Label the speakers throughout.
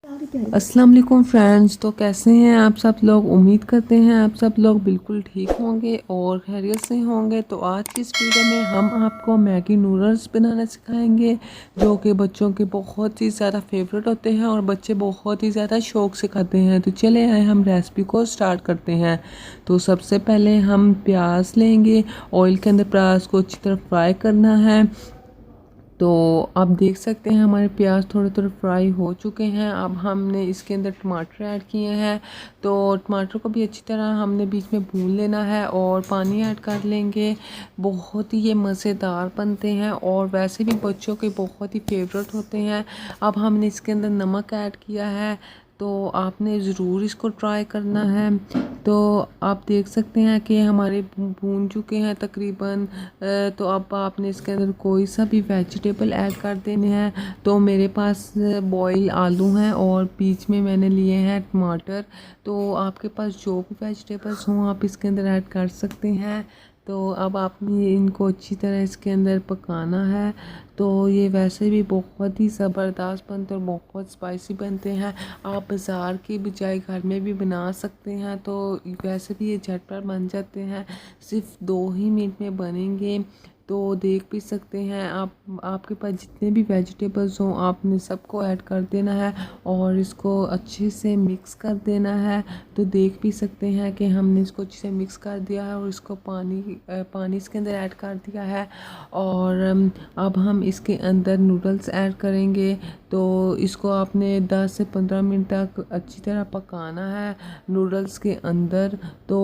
Speaker 1: अस्सलाम वालेकुम फ्रेंड्स। तो कैसे हैं आप सब लोग? उम्मीद करते हैं आप सब लोग बिल्कुल ठीक होंगे और खैरियत से होंगे। तो आज की इस वीडियो में हम आपको मैगी नूडल्स बनाना सिखाएंगे, जो कि बच्चों के बहुत ही ज़्यादा फेवरेट होते हैं और बच्चे बहुत ही ज़्यादा शौक़ से खाते हैं। तो चले आए हम रेसिपी को स्टार्ट करते हैं। तो सबसे पहले हम प्याज लेंगे, ऑयल के अंदर प्याज को अच्छी तरह फ्राई करना है। तो आप देख सकते हैं हमारे प्याज थोड़े थोड़े फ्राई हो चुके हैं। अब हमने इसके अंदर टमाटर ऐड किए हैं, तो टमाटर को भी अच्छी तरह हमने बीच में भून लेना है और पानी ऐड कर लेंगे। बहुत ही ये मज़ेदार बनते हैं और वैसे भी बच्चों के बहुत ही फेवरेट होते हैं। अब हमने इसके अंदर नमक ऐड किया है, तो आपने ज़रूर इसको ट्राई करना है। तो आप देख सकते हैं कि हमारे भून चुके हैं तकरीबन। तो अब आपने इसके अंदर कोई सा भी वेजिटेबल ऐड कर देने हैं। तो मेरे पास बॉयल आलू हैं और बीच में मैंने लिए हैं टमाटर। तो आपके पास जो भी वेजिटेबल्स हों आप इसके अंदर ऐड कर सकते हैं। तो अब आपने इनको अच्छी तरह इसके अंदर पकाना है। तो ये वैसे भी बहुत ही ज़बरदस्त बनते हैं और बहुत स्पाइसी बनते हैं। आप बाज़ार की बजाय घर में भी बना सकते हैं। तो वैसे भी ये झटपट बन जाते हैं, सिर्फ 2 ही मिनट में बनेंगे। तो देख भी सकते हैं आप, आपके पास जितने भी वेजिटेबल्स हों आपने सबको ऐड कर देना है और इसको अच्छे से मिक्स कर देना है। तो देख भी सकते हैं कि हमने इसको अच्छे से मिक्स कर दिया है और इसको पानी इसके अंदर ऐड कर दिया है। और अब हम इसके अंदर नूडल्स ऐड करेंगे। तो इसको आपने 10 से 15 मिनट तक अच्छी तरह पकाना है नूडल्स के अंदर। तो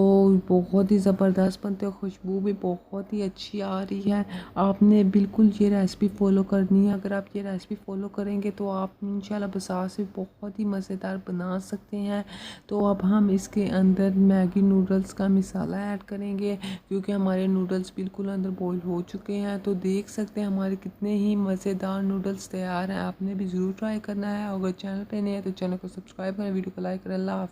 Speaker 1: बहुत ही ज़बरदस्त बनते हैं, खुशबू भी बहुत ही अच्छी आ रही है। आपने बिल्कुल ये रेसिपी फ़ॉलो करनी है। अगर आप ये रेसिपी फ़ॉलो करेंगे तो आप इंशाल्लाह बाज़ार से बहुत ही मज़ेदार बना सकते हैं। तो अब हम इसके अंदर मैगी नूडल्स का मसाला ऐड करेंगे, क्योंकि हमारे नूडल्स बिल्कुल अंदर बॉईल हो चुके हैं। तो देख सकते हैं हमारे कितने ही मज़ेदार नूडल्स तैयार हैं। आपने भी ज़रूर ट्राई करना है। अगर चैनल पे नए हैं तो चैनल को सब्सक्राइब करें, वीडियो को लाइक करें। अल्लाह हाफ़िज़।